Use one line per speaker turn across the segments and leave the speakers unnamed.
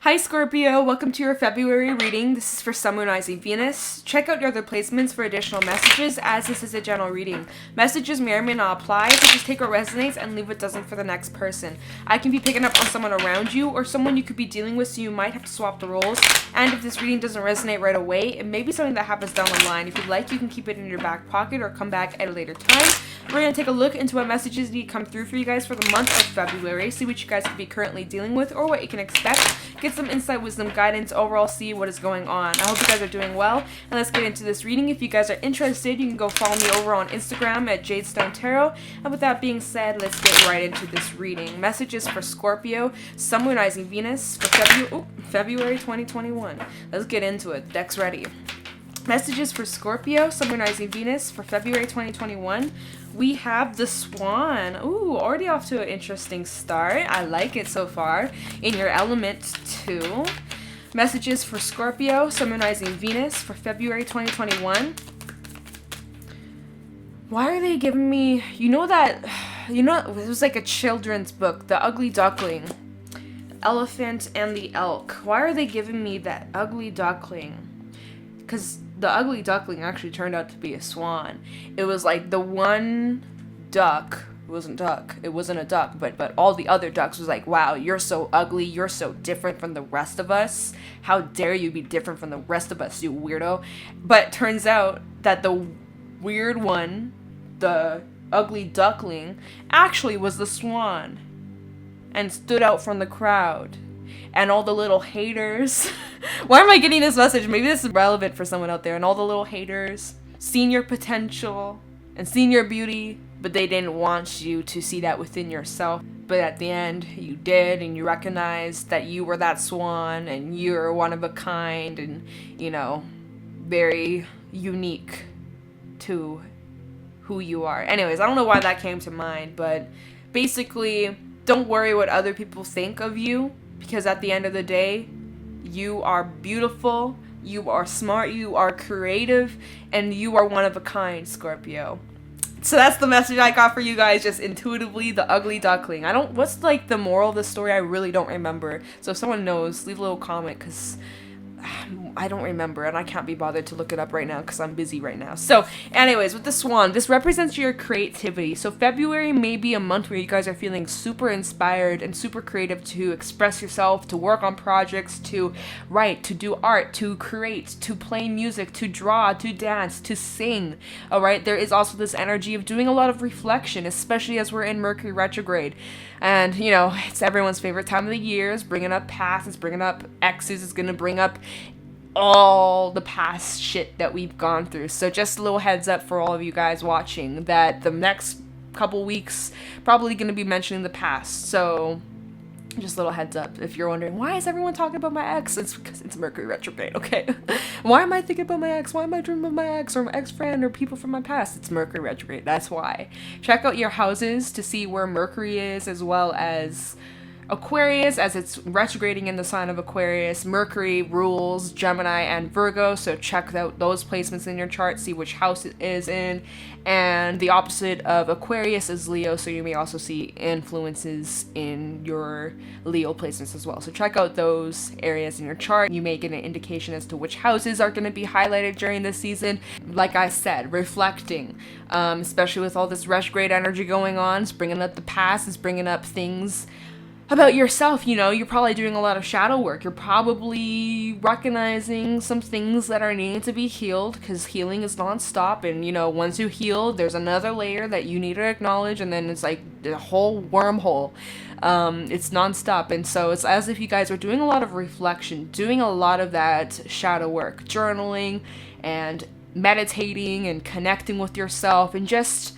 Hi Scorpio, welcome to your February reading. This is for Sun, Moon, Rising, Venus. Check out your other placements for additional messages, as this is a general reading. Messages may or may not apply, so just take what resonates and leave what doesn't for the next person. I can be picking up on someone around you or someone you could be dealing with, so you might have to swap the roles. And if this reading doesn't resonate right away, it may be something that happens down the line. If you'd like, you can keep it in your back pocket or come back at a later time. We're going to take a look into what messages need to come through for you guys for the month of February, see what you guys could be currently dealing with or what you can expect. Get some insight, wisdom, guidance, overall see what is going on. I hope you guys are doing well, and let's get into this reading. If you guys are interested, you can go follow me over on Instagram at Jadestone Tarot. And with that being said, let's get right into this reading. Messages for Scorpio, Sun, Moon, Rising, Venus for February 2021. Let's get into it. Deck's ready. Messages for Scorpio, Sun, Moon, Rising, Venus for February 2021. We have the Swan. Ooh, already off to an interesting start. I like it so far. In your element too. Messages for Scorpio, Sun, Moon, Rising, Venus for February 2021. Why are they giving me, it was like a children's book, The Ugly Duckling. Elephant and the Elk. Why are they giving me that ugly duckling? Because the ugly duckling actually turned out to be a swan. It was like the one duck, it wasn't a duck, but all the other ducks was like, wow, you're so ugly, you're so different from the rest of us. How dare you be different from the rest of us, you weirdo. But it turns out that the weird one, the ugly duckling, actually was the swan and stood out from the crowd. And all the little haters. Why am I getting this message? Maybe this is relevant for someone out there. And all the little haters seen your potential and seen your beauty, but they didn't want you to see that within yourself. But at the end, you did, and you recognized that you were that swan, and you're one of a kind, and, very unique to who you are. Anyways, I don't know why that came to mind, but basically, don't worry what other people think of you. Because at the end of the day, you are beautiful, you are smart, you are creative, and you are one of a kind, Scorpio. So that's the message I got for you guys, just intuitively, the ugly duckling. What's the moral of the story? I really don't remember. So if someone knows, leave a little comment, because I don't remember, and I can't be bothered to look it up right now because I'm busy right now. So anyways, with the Swan, this represents your creativity. So February may be a month where you guys are feeling super inspired and super creative to express yourself, to work on projects, to write, to do art, to create, to play music, to draw, to dance, to sing. All right, there is also this energy of doing a lot of reflection, especially as we're in Mercury retrograde. And, it's everyone's favorite time of the year. It's bringing up past, it's bringing up exes, it's going to bring up all the past shit that we've gone through. So just a little heads up for all of you guys watching that the next couple weeks probably going to be mentioning the past. So just a little heads up if you're wondering, why is everyone talking about my ex? It's because it's Mercury retrograde, okay? Why am I thinking about my ex? Why am I dreaming of my ex or my ex-friend or people from my past? It's Mercury retrograde, that's why. Check out your houses to see where Mercury is, as well as Aquarius, as it's retrograding in the sign of Aquarius. Mercury rules Gemini and Virgo, so check out those placements in your chart, see which house it is in. And the opposite of Aquarius is Leo, so you may also see influences in your Leo placements as well. So check out those areas in your chart. You may get an indication as to which houses are going to be highlighted during this season. Like I said, reflecting, especially with all this retrograde energy going on. It's bringing up the past, it's bringing up things about yourself. You're probably doing a lot of shadow work. You're probably recognizing some things that are needing to be healed, because healing is nonstop. And once you heal, there's another layer that you need to acknowledge, and then it's like the whole wormhole. It's nonstop. And so it's as if you guys are doing a lot of reflection, doing a lot of that shadow work, journaling and meditating and connecting with yourself, and just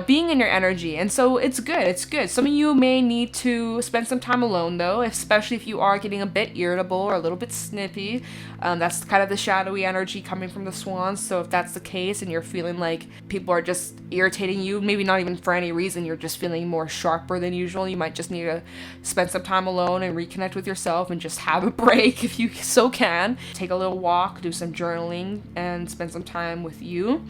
being in your energy. And so it's good. Some of you may need to spend some time alone, though, especially if you are getting a bit irritable or a little bit snippy. That's kind of the shadowy energy coming from the Swans. So if that's the case and you're feeling like people are just irritating you, maybe not even for any reason, you're just feeling more sharper than usual, you might just need to spend some time alone and reconnect with yourself and just have a break if you so can. Take a little walk, do some journaling, and spend some time with you.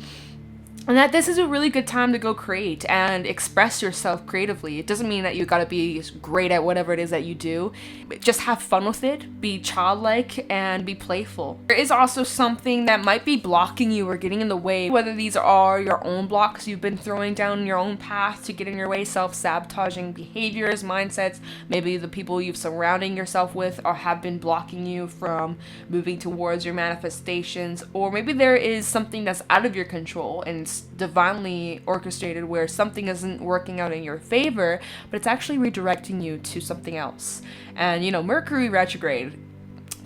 And that this is a really good time to go create and express yourself creatively. It doesn't mean that you gotta be great at whatever it is that you do. Just have fun with it, be childlike, and be playful. There is also something that might be blocking you or getting in the way, whether these are your own blocks you've been throwing down your own path to get in your way, self-sabotaging behaviors, mindsets, maybe the people you've surrounding yourself with or have been blocking you from moving towards your manifestations, or maybe there is something that's out of your control and divinely orchestrated where something isn't working out in your favor, but it's actually redirecting you to something else. And Mercury retrograde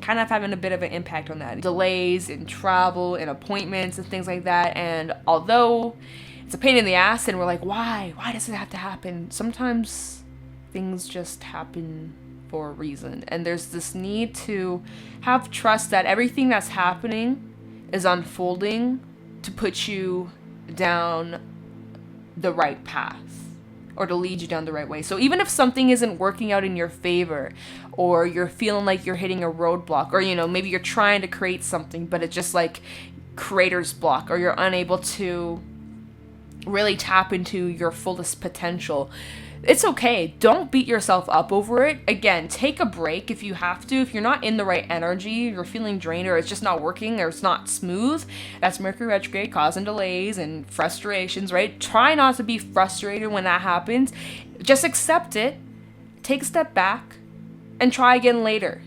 kind of having a bit of an impact on that. Delays in travel and appointments and things like that. And although it's a pain in the ass and we're like, why does it have to happen? Sometimes things just happen for a reason. And there's this need to have trust that everything that's happening is unfolding to put you down the right path or to lead you down the right way. So even if something isn't working out in your favor, or you're feeling like you're hitting a roadblock, or maybe you're trying to create something but it's just like creator's block, or you're unable to really tap into your fullest potential, it's okay. Don't beat yourself up over it. Again, take a break if you have to. If you're not in the right energy, you're feeling drained, or it's just not working, or it's not smooth, that's Mercury retrograde causing delays and frustrations, right? Try not to be frustrated when that happens. Just accept it, take a step back, and try again later.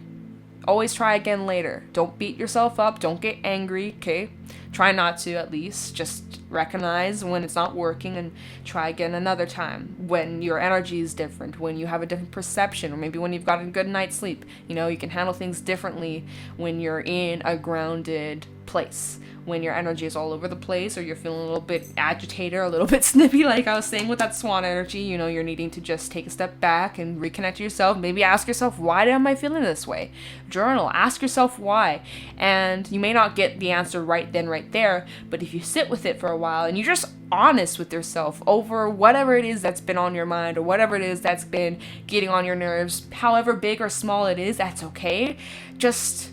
Always try again later. Don't beat yourself up. Don't get angry, okay? Try not to, at least. Just recognize when it's not working and try again another time. When your energy is different, when you have a different perception, or maybe when you've gotten a good night's sleep. You can handle things differently when you're in a grounded place. When your energy is all over the place, or you're feeling a little bit agitated or a little bit snippy, like I was saying with that swan energy, you're needing to just take a step back and reconnect to yourself. Maybe ask yourself, why am I feeling this way? Journal, ask yourself why. And you may not get the answer right then, right there, but if you sit with it for a while and you're just honest with yourself over whatever it is that's been on your mind, or whatever it is that's been getting on your nerves, however big or small it is, that's okay. Just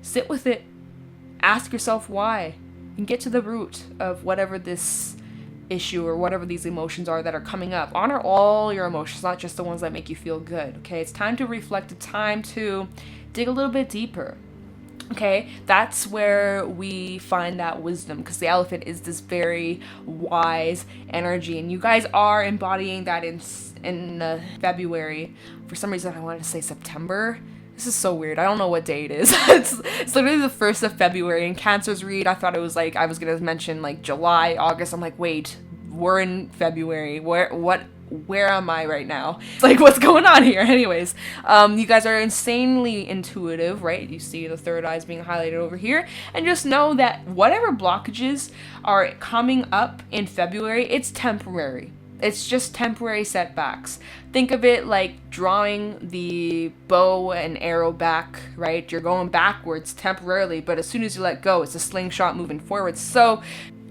sit with it. Ask yourself why, and get to the root of whatever this issue or whatever these emotions are that are coming up. Honor all your emotions, not just the ones that make you feel good, okay? It's time to reflect, it's time to dig a little bit deeper, okay? That's where we find that wisdom, because the elephant is this very wise energy, and you guys are embodying that in February. For some reason, I wanted to say September. This is so weird. I don't know what day it is. It's literally the 1st of February. In Cancer's read, I thought it was like, I was going to mention like July, August. I'm like, wait, we're in February. Where am I right now? It's like, what's going on here? Anyways, you guys are insanely intuitive, right? You see the third eyes being highlighted over here. And just know that whatever blockages are coming up in February, it's temporary. It's just temporary setbacks. Think of it like drawing the bow and arrow back, right? You're going backwards temporarily, but as soon as you let go, it's a slingshot moving forward. So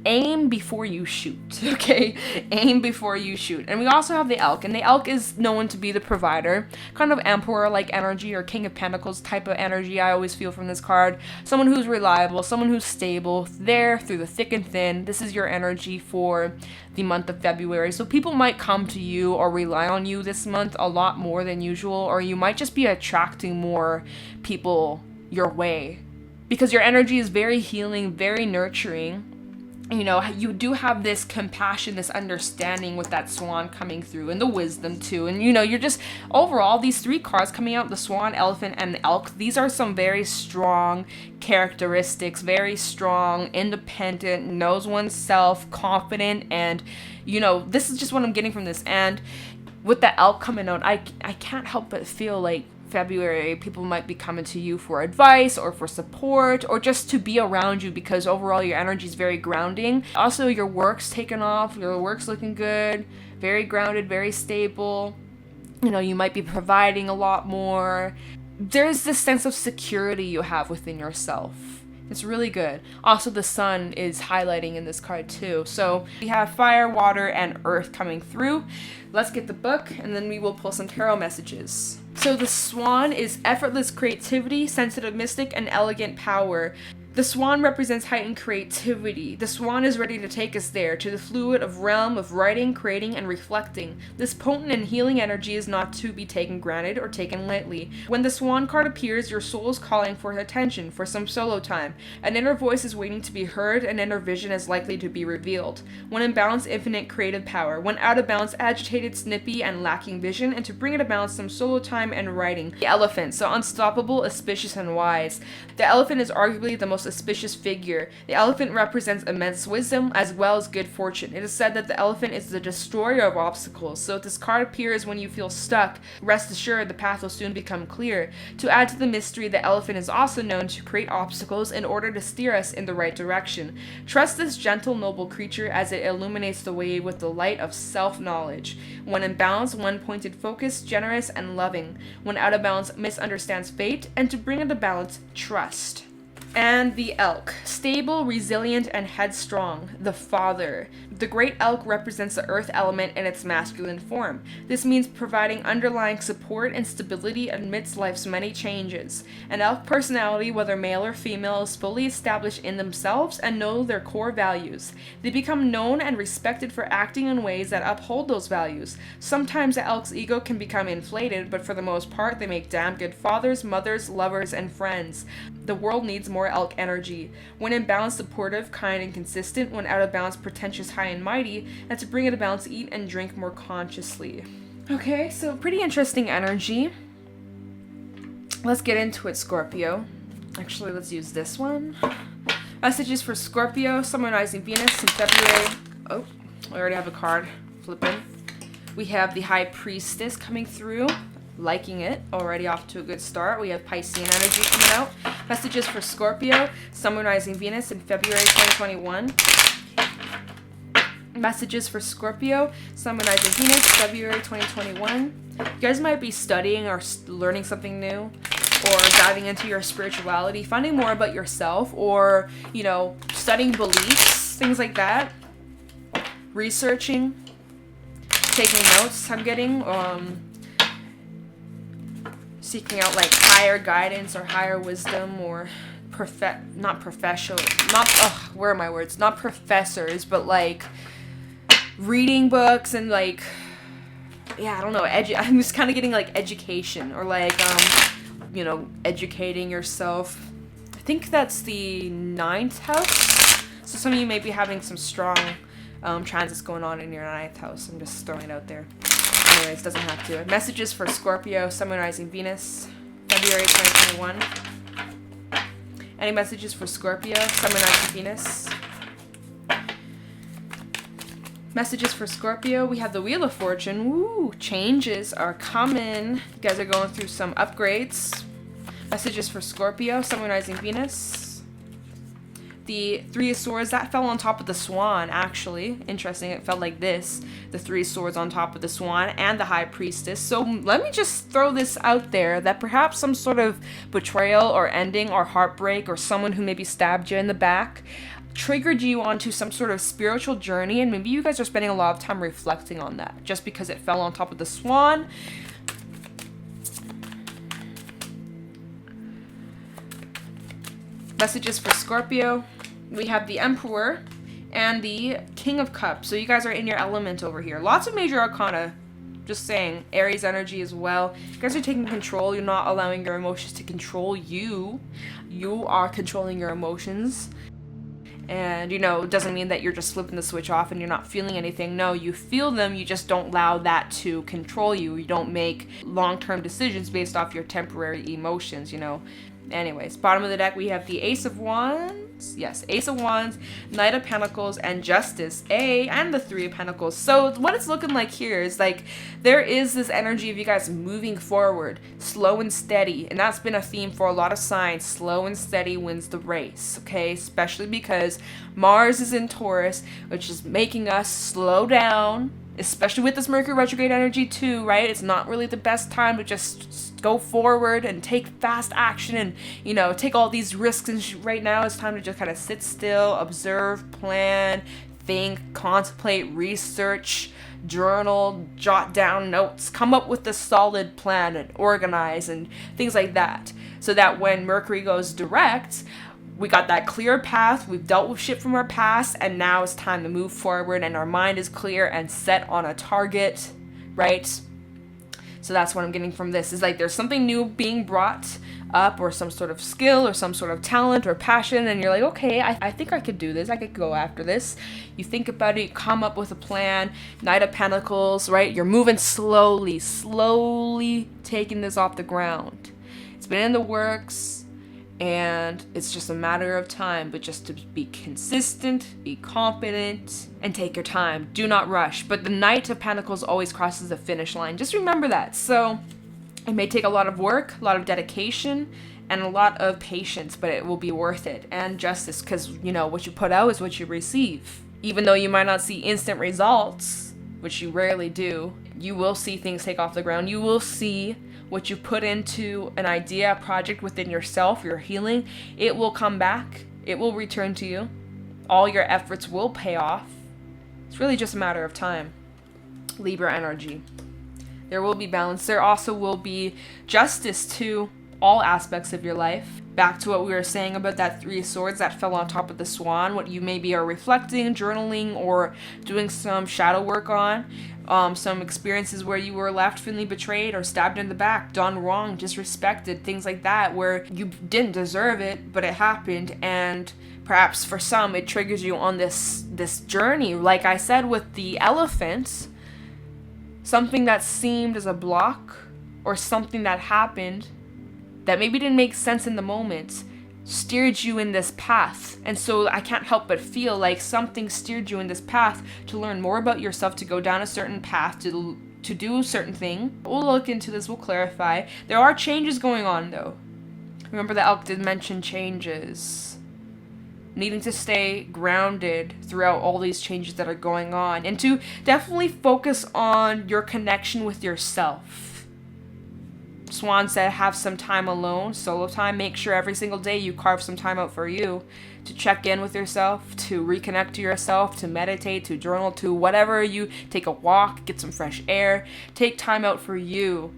aim before you shoot, okay? Aim before you shoot. And we also have the elk, and the elk is known to be the provider, kind of emperor-like energy or king of pentacles type of energy I always feel from this card. Someone who's reliable, someone who's stable, there through the thick and thin. This is your energy for the month of February. So people might come to you or rely on you this month a lot more than usual, or you might just be attracting more people your way because your energy is very healing, very nurturing. You do have this compassion, this understanding with that swan coming through, and the wisdom too. And you're just, overall, these 3 cards coming out, the swan, elephant, and the elk, these are some very strong characteristics, very strong, independent, knows oneself, confident, and, this is just what I'm getting from this. And with the elk coming out, I can't help but feel like February, people might be coming to you for advice or for support or just to be around you, because overall your energy is very grounding. Also, your work's taken off, your work's looking good, very grounded, very stable. You might be providing a lot more. There's this sense of security you have within yourself. It's really good. Also, the sun is highlighting in this card too. So we have fire, water, and earth coming through. Let's get the book, and then we will pull some tarot messages. So the swan is effortless creativity, sensitive mystic, and elegant power. The swan represents heightened creativity. The swan is ready to take us there, to the fluid of realm of writing, creating, and reflecting. This potent and healing energy is not to be taken granted or taken lightly. When the swan card appears, your soul is calling for attention, for some solo time. An inner voice is waiting to be heard, an inner vision is likely to be revealed. When in balance, infinite creative power. When out of balance, agitated, snippy, and lacking vision, and to bring it a balance, some solo time and writing. The elephant, so unstoppable, auspicious, and wise. The elephant is arguably the most auspicious figure. The elephant represents immense wisdom as well as good fortune. It is said that the elephant is the destroyer of obstacles, so if this card appears when you feel stuck, rest assured the path will soon become clear. To add to the mystery, the elephant is also known to create obstacles in order to steer us in the right direction. Trust this gentle, noble creature as it illuminates the way with the light of self-knowledge. When in balance, one-pointed focus, generous and loving. When out of balance, misunderstands fate, and to bring into balance, trust. And the elk, stable, resilient, and headstrong, the father. The great elk represents the earth element in its masculine form. This means providing underlying support and stability amidst life's many changes. An elk personality, whether male or female, is fully established in themselves and know their core values. They become known and respected for acting in ways that uphold those values. Sometimes the elk's ego can become inflated, but for the most part, they make damn good fathers, mothers, lovers, and friends. The world needs more elk energy. When in balance, supportive, kind, and consistent. When out of balance, pretentious, high, and mighty. And to bring it a balance, eat and drink more consciously. Okay, so pretty interesting energy. Let's get into it, Scorpio. Actually, let's use this one. Messages for Scorpio, summonizing Venus in February. Oh, I already have a card. Flipping. We have the High Priestess coming through. Liking it. Already off to a good start. We have Piscean energy coming out. Messages for Scorpio, summonizing Venus in February 2021. Messages for Scorpio, summonizing Venus, February 2021. You guys might be studying or learning something new, or diving into your spirituality, finding more about yourself, or, you know, studying beliefs, things like that. Researching, taking notes, I'm getting, seeking out like higher guidance or higher wisdom, or not professors, but like reading books and like, yeah, I don't know, I'm just kind of getting like education, or like, you know, educating yourself. I think that's the 9th house. So some of you may be having some strong transits going on in your 9th house. I'm just throwing it out there. Anyways, doesn't have to. Messages for Scorpio, summonizing Venus, February 2021. Any messages for Scorpio, summonizing Venus? Messages for Scorpio, we have the Wheel of Fortune. Woo, changes are coming. You guys are going through some upgrades. Messages for Scorpio, summonizing Venus. The 3 of Swords, that fell on top of the Swan, actually. Interesting, it felt like this. The 3 of Swords on top of the Swan and the High Priestess. So let me just throw this out there, that perhaps some sort of betrayal or ending or heartbreak, or someone who maybe stabbed you in the back, triggered you onto some sort of spiritual journey, and maybe you guys are spending a lot of time reflecting on that, just because it fell on top of the Swan. Messages for Scorpio, we have the Emperor and the King of Cups. So you guys are in your element over here. Lots of major arcana. Just saying. Aries energy as well. You guys are taking control. You're not allowing your emotions to control you. You are controlling your emotions. And, you know, it doesn't mean that you're just flipping the switch off and you're not feeling anything. No, you feel them. You just don't allow that to control you. You don't make long-term decisions based off your temporary emotions, you know. Anyways, bottom of the deck, we have the Ace of Wands. Yes, Ace of Wands, Knight of Pentacles, and Justice. And the 3 of Pentacles. So what it's looking like here is like there is this energy of you guys moving forward, slow and steady. And that's been a theme for a lot of signs. Slow and steady wins the race, okay? Especially because Mars is in Taurus, which is making us slow down. Especially with this Mercury retrograde energy too, right? It's not really the best time to just go forward and take fast action and, you know, take all these risks. And right now it's time to just kind of sit still, observe, plan, think, contemplate, research, journal, jot down notes, come up with a solid plan and organize and things like that. So that when Mercury goes direct, We got that clear path. We've dealt with shit from our past, and now it's time to move forward, and our mind is clear and set on a target, right? So that's what I'm getting from this. Is like there's something new being brought up, or some sort of skill, or some sort of talent or passion, and you're like, okay, I think I could do this. I could go after this. You think about it, you come up with a plan. Knight of Pentacles, right? You're moving slowly taking this off the ground. It's been in the works, and it's just a matter of time, but just to be consistent, be confident, and take your time. Do not rush. But the Knight of Pentacles always crosses the finish line. Just remember that. So it may take a lot of work, a lot of dedication, and a lot of patience, but it will be worth it. And justice, because, you know, what you put out is what you receive. Even though you might not see instant results, which you rarely do, you will see things take off the ground. You will see what you put into an idea, a project within yourself, your healing. It will come back. It will return to you. All your efforts will pay off. It's really just a matter of time. Libra energy. There will be balance. There also will be justice to all aspects of your life. Back to what we were saying about that 3 of Swords that fell on top of the swan, what you maybe are reflecting, journaling, or doing some shadow work on. Some experiences where you were left feeling betrayed or stabbed in the back, done wrong, disrespected, things like that, where you didn't deserve it, but it happened, and perhaps for some it triggers you on this journey. Like I said with the elephant, something that seemed as a block, or something that happened that maybe didn't make sense in the moment, steered you in this path. And so I can't help but feel like something steered you in this path to learn more about yourself, to go down a certain path, to do a certain thing. We'll look into this, we'll clarify. There are changes going on though. Remember the elk did mention changes. Needing to stay grounded throughout all these changes that are going on, and to definitely focus on your connection with yourself. Swan said have some time alone, solo time. Make sure every single day you carve some time out for you to check in with yourself, to reconnect to yourself, to meditate, to journal, to whatever. You take a walk, get some fresh air, take time out for you.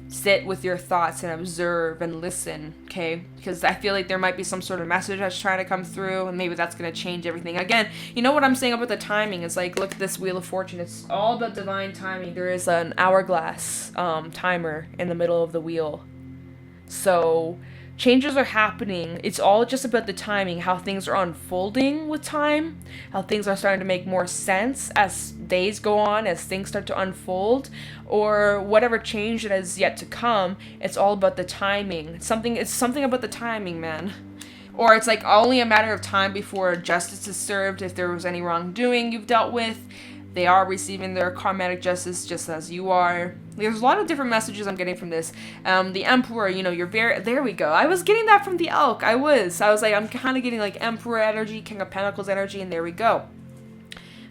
Sit with your thoughts and observe and listen, okay? Because I feel like there might be some sort of message that's trying to come through, and maybe that's going to change everything. Again, you know what I'm saying about the timing? It's like, look at this Wheel of Fortune. It's all about divine timing. There is an hourglass timer in the middle of the wheel. So changes are happening. It's all just about the timing, how things are unfolding with time, how things are starting to make more sense as days go on, as things start to unfold, or whatever change that is yet to come. It's all about the timing. It's something about the timing, man. Or it's like only a matter of time before justice is served. If there was any wrongdoing you've dealt with, they are receiving their karmatic justice just as you are. There's a lot of different messages I'm getting from this. The Emperor, you know, you're very... There we go. I was getting that from the elk. I was like, I'm kind of getting like Emperor energy, King of Pentacles energy, and there we go.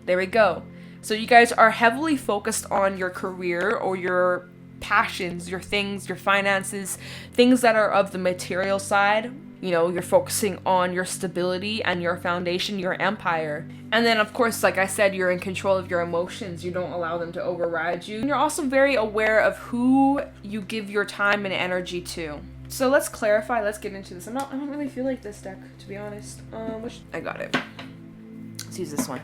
There we go. So you guys are heavily focused on your career or your passions, your things, your finances, things that are of the material side. You know, you're focusing on your stability and your foundation, your empire. And then, of course, like I said, you're in control of your emotions. You don't allow them to override you. And you're also very aware of who you give your time and energy to. So let's clarify. Let's get into this. I don't really feel like this deck, to be honest. I got it. Let's use this one.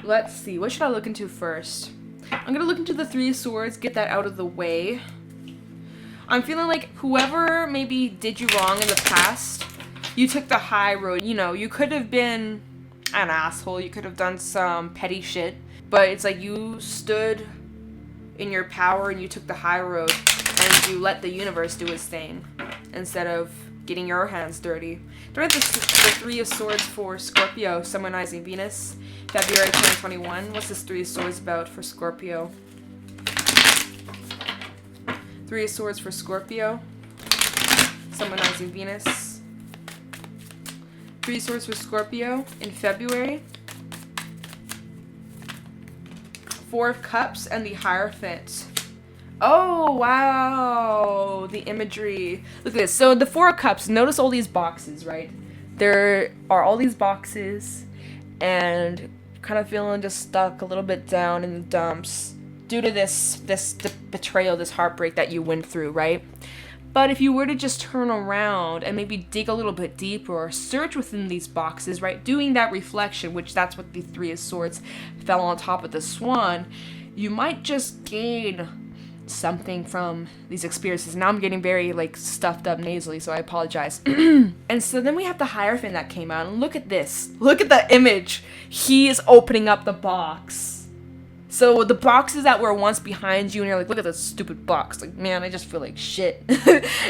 Let's see. What should I look into first? I'm going to look into the 3 of Swords, get that out of the way. I'm feeling like whoever maybe did you wrong in the past, you took the high road. You know, you could have been an asshole. You could have done some petty shit. But it's like you stood in your power and you took the high road. And you let the universe do its thing instead of getting your hands dirty. Don't have the 3 of Swords for Scorpio, Summonizing Venus, February 2021. What's this 3 of Swords about for Scorpio? 3 of Swords for Scorpio, Summonizing Venus. 3 of Swords for Scorpio in February. 4 of Cups and the Hierophant. Oh, wow. The imagery. Look at this. So the 4 of Cups, notice all these boxes, right? There are all these boxes and kind of feeling just stuck a little bit down in the dumps due to this betrayal, this heartbreak that you went through, right? But if you were to just turn around and maybe dig a little bit deeper or search within these boxes, right, doing that reflection, which that's what the Three of Swords fell on top of the swan, you might just gain something from these experiences. Now I'm getting very like stuffed up nasally, so I apologize. And so then we have the Hierophant that came out, and look at this. Look at the image. He is opening up the box. So the boxes that were once behind you, and you're like, look at this stupid box. Like, man, I just feel like shit.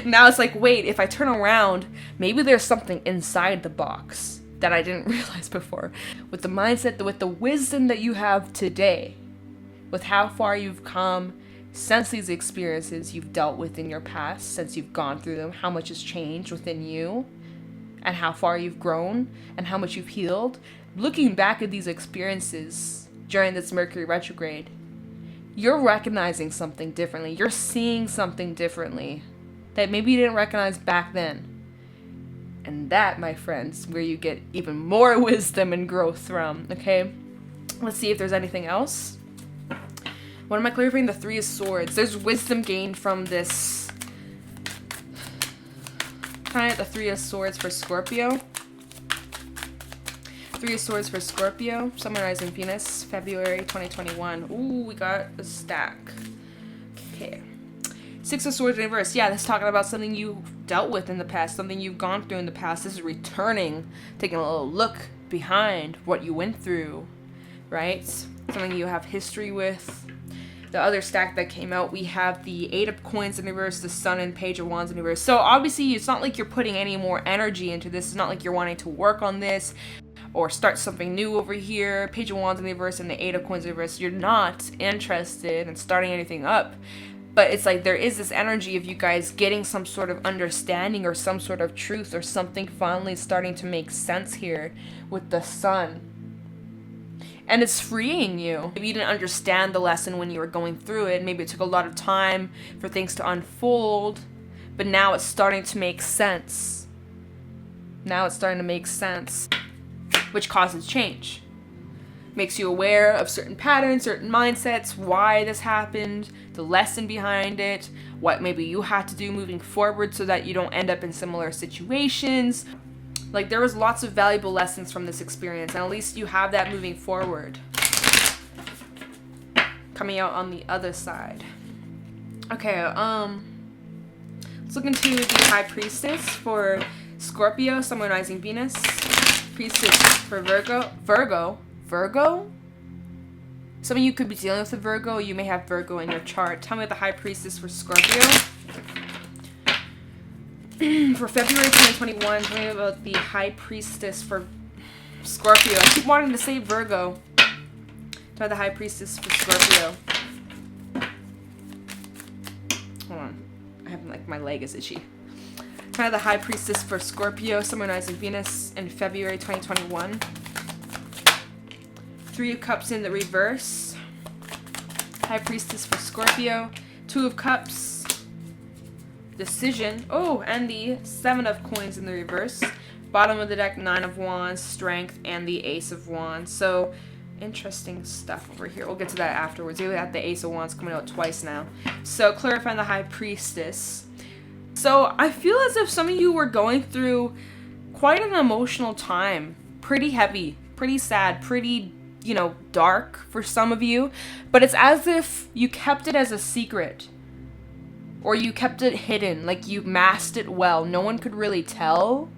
Now it's like, wait, if I turn around, maybe there's something inside the box that I didn't realize before. With the mindset, with the wisdom that you have today, with how far you've come since these experiences you've dealt with in your past, since you've gone through them, how much has changed within you, and how far you've grown, and how much you've healed. Looking back at these experiences during this Mercury retrograde, you're recognizing something differently. You're seeing something differently that maybe you didn't recognize back then. And that, my friends, where you get even more wisdom and growth from, okay? Let's see if there's anything else. What am I clarifying? The Three of Swords. There's wisdom gained from this. Kind of the Three of Swords for Scorpio. Three of Swords for Scorpio, Sun, Moon, Rising, Venus, February 2021. Ooh, we got a stack. Okay. Six of Swords in reverse. Yeah, this is talking about something you dealt with in the past, something you've gone through in the past. This is returning, taking a little look behind what you went through, right? Something you have history with. The other stack that came out, we have the Eight of Coins in reverse, the Sun and Page of Wands in reverse. So obviously, it's not like you're putting any more energy into this. It's not like you're wanting to work on this or start something new over here. Page of Wands in the reverse and the Eight of Coins in the reverse. You're not interested in starting anything up. But it's like there is this energy of you guys getting some sort of understanding or some sort of truth or something finally starting to make sense here with the Sun. And it's freeing you. Maybe you didn't understand the lesson when you were going through it. Maybe it took a lot of time for things to unfold. But now it's starting to make sense. Now it's starting to make sense. Which causes change. Makes you aware of certain patterns, certain mindsets, why this happened, the lesson behind it, what maybe you had to do moving forward so that you don't end up in similar situations. Like, there was lots of valuable lessons from this experience, and at least you have that moving forward. Coming out on the other side. Okay, let's look into the High Priestess for Scorpio, Sun, Moon, Rising, Venus. Priestess for Virgo. Some of you could be dealing with a Virgo. You may have Virgo in your chart. Tell me about the High Priestess for Scorpio. For February 2021, tell me about the High Priestess for Scorpio. I keep wanting to say Virgo. Try the High Priestess for Scorpio. Hold on. I have, like, my leg is itchy. Try the High Priestess for Scorpio, Sun, Moon, Rising, Venus in February 2021. Three of Cups in the reverse. High Priestess for Scorpio. Two of Cups. Decision. Oh, and the Seven of Coins in the reverse. Bottom of the deck, Nine of Wands, Strength, and the Ace of Wands. So, interesting stuff over here. We'll get to that afterwards. We have the Ace of Wands coming out twice now. So, clarifying the High Priestess. So, I feel as if some of you were going through quite an emotional time. Pretty heavy, pretty sad, pretty, dark for some of you. But it's as if you kept it as a secret. Or you kept it hidden, like you masked it well. No one could really tell.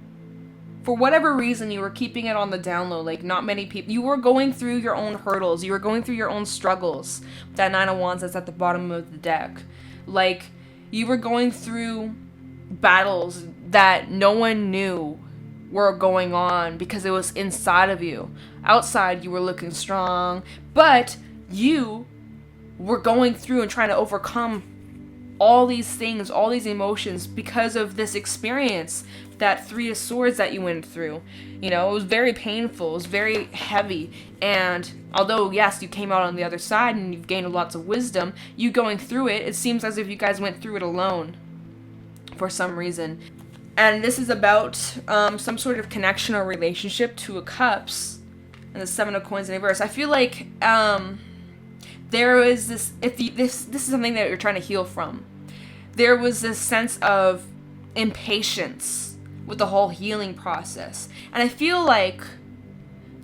For whatever reason, you were keeping it on the down low. Like, not many people. You were going through your own hurdles. You were going through your own struggles. That Nine of Wands that's at the bottom of the deck. Like, you were going through battles that no one knew were going on because it was inside of you. Outside, you were looking strong, but you were going through and trying to overcome all these things, all these emotions because of this experience, that Three of Swords that you went through. It was very painful, it was very heavy, and although, yes, you came out on the other side and you've gained lots of wisdom, you going through it, it seems as if you guys went through it alone for some reason. And this is about some sort of connection or relationship, Two of Cups and the Seven of Coins in reverse. I feel like there is this, this is something that you're trying to heal from. there was this sense of impatience with the whole healing process. And I feel like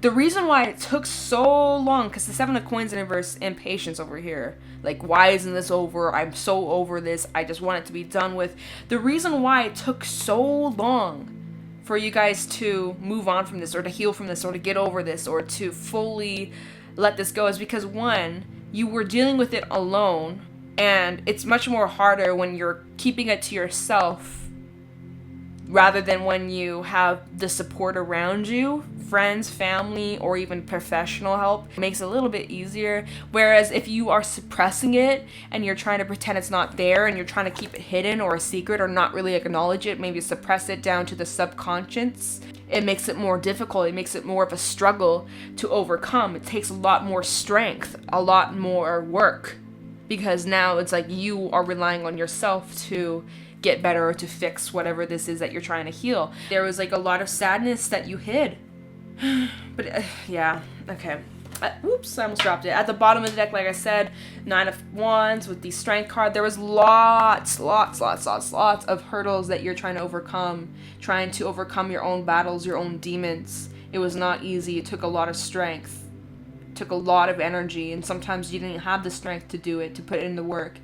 the reason why it took so long, because the 7 of Coins in reverse, impatience over here. Like, why isn't this over? I'm so over this. I just want it to be done with. The reason why it took so long for you guys to move on from this, or to heal from this, or to get over this, or to fully let this go is because, one, you were dealing with it alone, and it's much more harder when you're keeping it to yourself rather than when you have the support around you, friends, family, or even professional help. It makes it a little bit easier. Whereas if you are suppressing it and you're trying to pretend it's not there and you're trying to keep it hidden or a secret or not really acknowledge it, maybe suppress it down to the subconscious, it makes it more difficult. It makes it more of a struggle to overcome. It takes a lot more strength, a lot more work, because now it's like you are relying on yourself to get better or to fix whatever this is that you're trying to heal. There was like a lot of sadness that you hid. But yeah, okay. Oops, I almost dropped it. At the bottom of the deck, like I said, 9 of Wands with the Strength card. There was lots of hurdles that you're trying to overcome your own battles, your own demons. It was not easy. It took a lot of strength. It took a lot of energy, and sometimes you didn't have the strength to do it, to put in the work.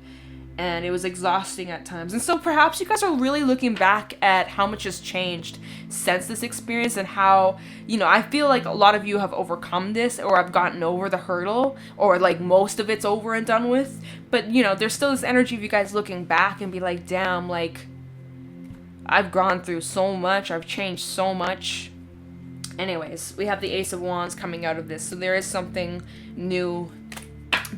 And it was exhausting at times. And so perhaps you guys are really looking back at how much has changed since this experience, and how, you know, I feel like a lot of you have overcome this or have gotten over the hurdle, or like most of it's over and done with. But, you know, there's still this energy of you guys looking back and be like, damn, like, I've gone through so much. I've changed so much. Anyways, we have the Ace of Wands coming out of this. So there is something new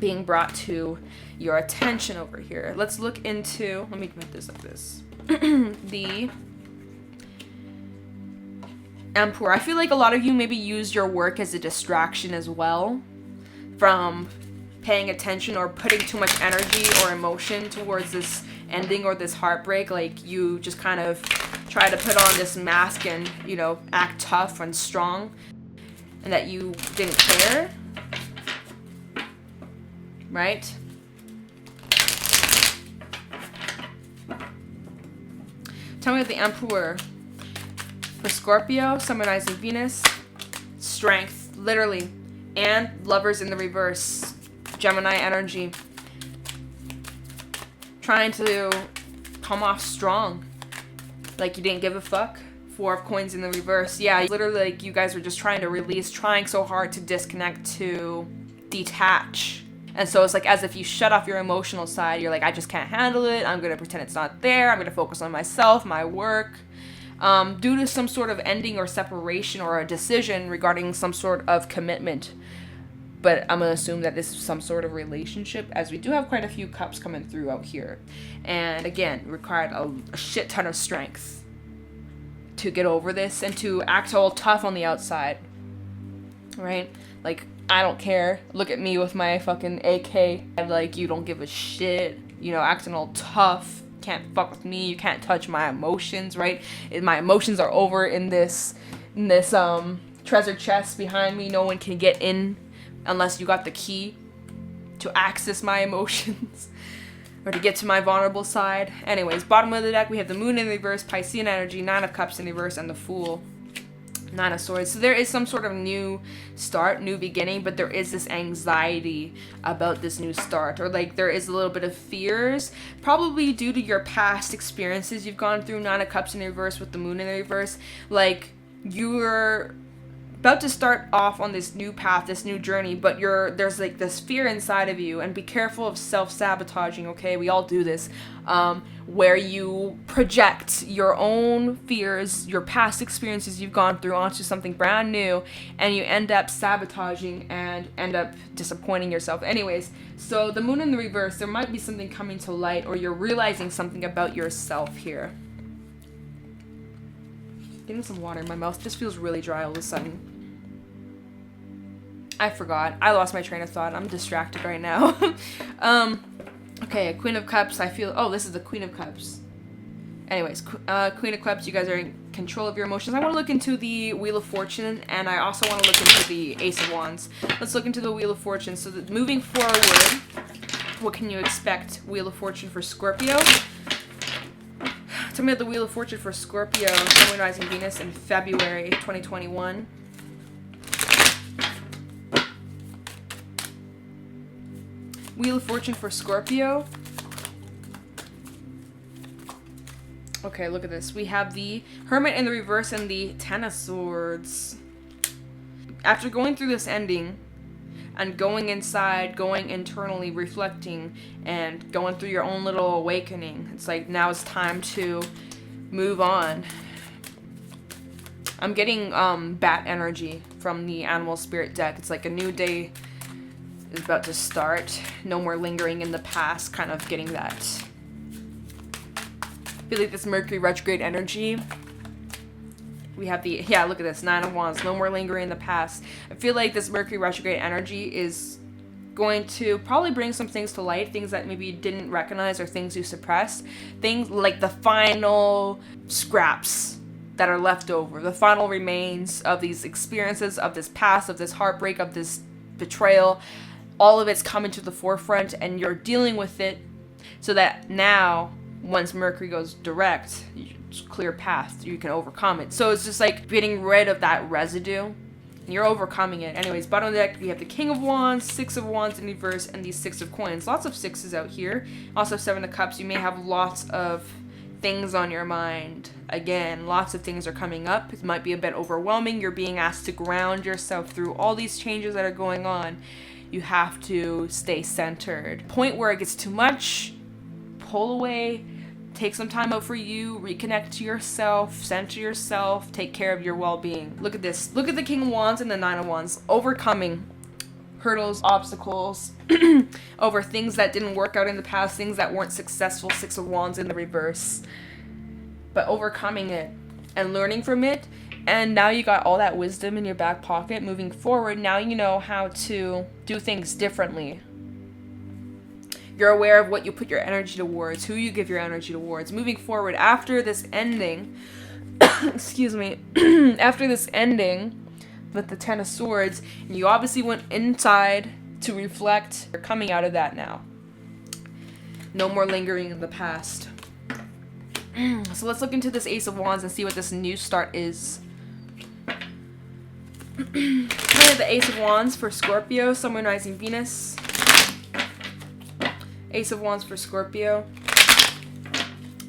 being brought to your attention over here. Let's look into, let me put this like this. The Emperor. I feel like a lot of you maybe use your work as a distraction as well from paying attention or putting too much energy or emotion towards this ending or this heartbreak. Like, you just kind of try to put on this mask and, you know, act tough and strong, and that you didn't care. Right? Tell me what the Emperor for Scorpio, summonizing Venus, strength, literally, and Lovers in the reverse, Gemini energy, trying to come off strong, like you didn't give a fuck. 4 of Coins in the reverse. Yeah, literally, like, you guys were just trying to release, trying so hard to disconnect, to detach. And so it's like as if you shut off your emotional side. You're like, I just can't handle it. I'm going to pretend it's not there. I'm going to focus on myself, my work. Due to some sort of ending or separation or a decision regarding some sort of commitment. But I'm going to assume that this is some sort of relationship, as we do have quite a few cups coming through out here. And again, required a shit ton of strength to get over this and to act all tough on the outside. Right? Like, I don't care. Look at me with my fucking AK. I'm like, you don't give a shit. You know, acting all tough. Can't fuck with me. You can't touch my emotions, right? My emotions are over in this treasure chest behind me. No one can get in unless you got the key to access my emotions or to get to my vulnerable side. Anyways, bottom of the deck, we have the Moon in reverse, Piscean energy, 9 of Cups in reverse, and the Fool. 9 of Swords. So there is some sort of new start, new beginning, but there is this anxiety about this new start, or like there is a little bit of fears, probably due to your past experiences you've gone through. 9 of Cups in reverse with the Moon in reverse. Like, you're about to start off on this new path, this new journey, but there's like this fear inside of you, and be careful of self-sabotaging, okay? We all do this, where you project your own fears, your past experiences you've gone through onto something brand new, and you end up sabotaging and end up disappointing yourself. Anyways, so the Moon in the reverse, there might be something coming to light, or you're realizing something about yourself here. Getting some water in my mouth. Just feels really dry all of a sudden. I forgot. I lost my train of thought. I'm distracted right now. Okay, Queen of Cups. I feel... Oh, this is the Queen of Cups. Anyways, Queen of Cups, you guys are in control of your emotions. I want to look into the Wheel of Fortune, and I also want to look into the Ace of Wands. Let's look into the Wheel of Fortune. So moving forward, what can you expect? Wheel of Fortune for Scorpio. Tell me the Wheel of Fortune for Scorpio, Sun, Rising, Venus in February 2021. Wheel of Fortune for Scorpio. Okay, look at this. We have the Hermit in the reverse and the Ten of Swords. After going through this ending and going inside, going internally, reflecting, and going through your own little awakening, it's like now it's time to move on. I'm getting bat energy from the animal spirit deck. It's like a new day is about to start. No more lingering in the past, kind of getting that. I feel like this Mercury retrograde energy. We have the, yeah, look at this, Nine of Wands, no more lingering in the past. I feel like this Mercury retrograde energy is going to probably bring some things to light, things that maybe you didn't recognize or things you suppressed. Things like the final scraps that are left over, the final remains of these experiences, of this past, of this heartbreak, of this betrayal. All of it's coming to the forefront and you're dealing with it so that now, once Mercury goes direct, it's a clear path, you can overcome it. So it's just like getting rid of that residue and you're overcoming it. Anyways, bottom of the deck, we have the King of Wands, Six of Wands in reverse, and the Six of Coins. Lots of sixes out here. Also Seven of Cups. You may have lots of things on your mind. Again, lots of things are coming up. It might be a bit overwhelming. You're being asked to ground yourself through all these changes that are going on. You have to stay centered. Point where it gets too much, pull away, take some time out for you, reconnect to yourself, center yourself, take care of your well-being. Look at this. Look at the King of Wands and the Nine of Wands. Overcoming hurdles, obstacles, over things that didn't work out in the past, things that weren't successful. Six of Wands in the reverse. But overcoming it and learning from it. And now you got all that wisdom in your back pocket. Moving forward, now you know how to do things differently. You're aware of what you put your energy towards, who you give your energy towards. Moving forward, after this ending, excuse me, after this ending with the Ten of Swords, you obviously went inside to reflect. You're coming out of that now. No more lingering in the past. So let's look into this Ace of Wands and see what this new start is. The Ace of Wands for Scorpio, Sun, Moon, Rising, Venus. Ace of Wands for Scorpio,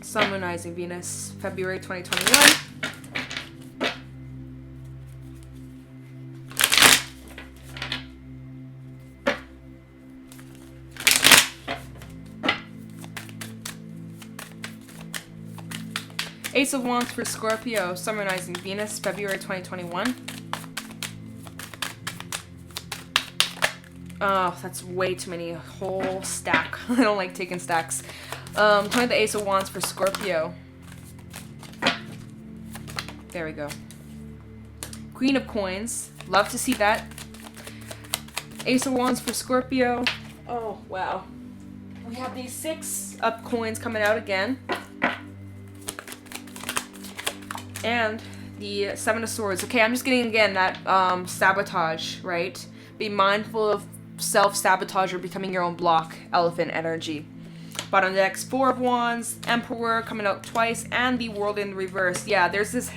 Sun, Moon, Rising, Venus, February 2021. Ace of Wands for Scorpio, Sun, Moon, Rising, Venus, February 2021. Oh, that's way too many. A whole stack. I don't like taking stacks. Tell me the Ace of Wands for Scorpio. There we go. Queen of Coins. Love to see that. Ace of Wands for Scorpio. Oh, wow. We have these Six of Coins coming out again. And the Seven of Swords. Okay, I'm just getting, again, that sabotage, right? Be mindful of self-sabotage or becoming your own block. Elephant energy. Bottom of the deck, Four of Wands, Emperor coming out twice, and the World in reverse. Yeah, there is this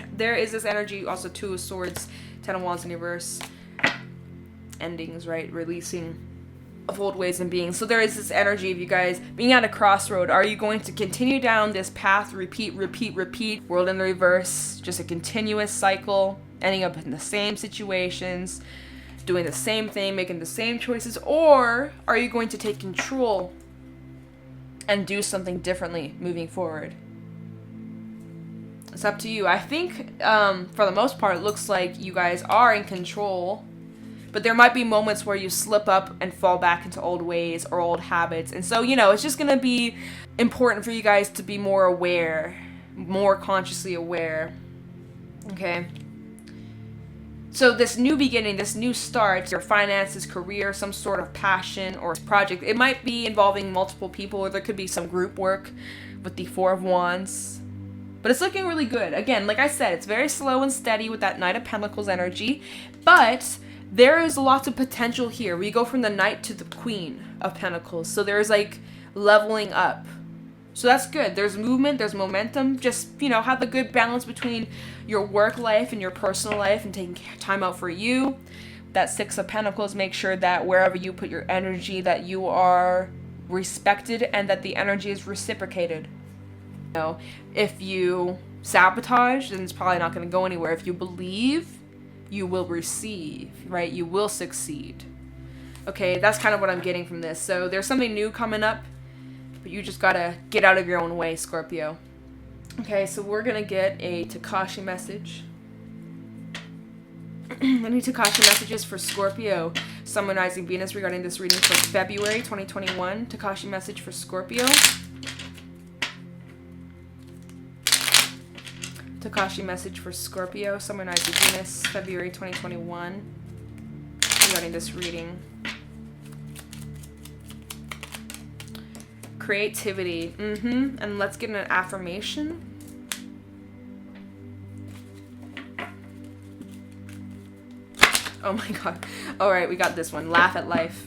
energy. Also Two of Swords, Ten of Wands in reverse. Endings, right? Releasing of old ways and being. So there is this energy of you guys being at a crossroad. Are you going to continue down this path? Repeat, repeat, repeat. World in the reverse. Just a continuous cycle. Ending up in the same situations. Doing the same thing, making the same choices, or are you going to take control and do something differently moving forward? It's up to you. I think for the most part, it looks like you guys are in control, but there might be moments where you slip up and fall back into old ways or old habits. And so, it's just going to be important for you guys to be more aware, more consciously aware. Okay? So this new beginning, this new start, your finances, career, some sort of passion or project, it might be involving multiple people, or there could be some group work with the Four of Wands. But it's looking really good. Again, like I said, it's very slow and steady with that Knight of Pentacles energy, but there is lots of potential here. We go from the Knight to the Queen of Pentacles. So there's like leveling up. So that's good. There's movement, there's momentum. Just, you know, have a good balance between your work life and your personal life and taking time out for you. That Six of Pentacles, make sure that wherever you put your energy, that you are respected and that the energy is reciprocated. You know, if you sabotage, then it's probably not going to go anywhere. If you believe, you will receive, right? You will succeed. Okay, that's kind of what I'm getting from this. So there's something new coming up, but you just gotta get out of your own way, Scorpio. Okay, so we're gonna get a Tikashi message. Any Tikashi messages for Scorpio, Sun, Moon, Rising, Venus regarding this reading for February 2021. Tikashi message for Scorpio. Tikashi message for Scorpio, Sun, Moon, Rising, Venus, February 2021 regarding this reading. Creativity. And let's get an affirmation. Oh my god. Alright, we got this one. Laugh at life.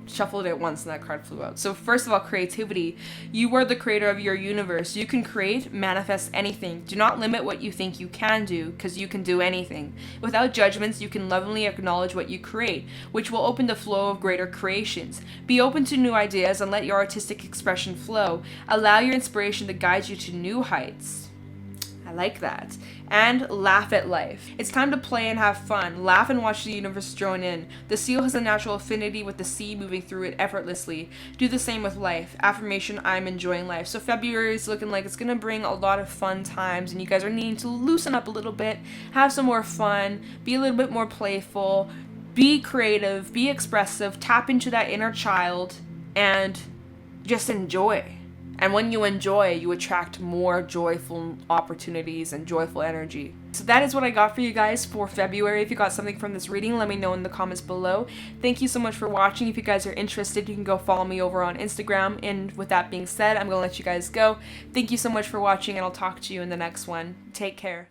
Shuffled it once and that card flew out. So first of all, creativity. You are the creator of your universe. You can create, manifest anything. Do not limit what you think you can do, because you can do anything. Without judgments, you can lovingly acknowledge what you create, which will open the flow of greater creations. Be open to new ideas and let your artistic expression flow. Allow your inspiration to guide you to new heights. I like that. And laugh at life. It's time to play and have fun. Laugh and watch the universe join in. The seal has a natural affinity with the sea moving through it effortlessly. Do the same with life. Affirmation, I'm enjoying life. So February is looking like it's going to bring a lot of fun times, and you guys are needing to loosen up a little bit, have some more fun, be a little bit more playful, be creative, be expressive, tap into that inner child, and just enjoy. And when you enjoy, you attract more joyful opportunities and joyful energy. So that is what I got for you guys for February. If you got something from this reading, let me know in the comments below. Thank you so much for watching. If you guys are interested, you can go follow me over on Instagram. And with that being said, I'm going to let you guys go. Thank you so much for watching, and I'll talk to you in the next one. Take care.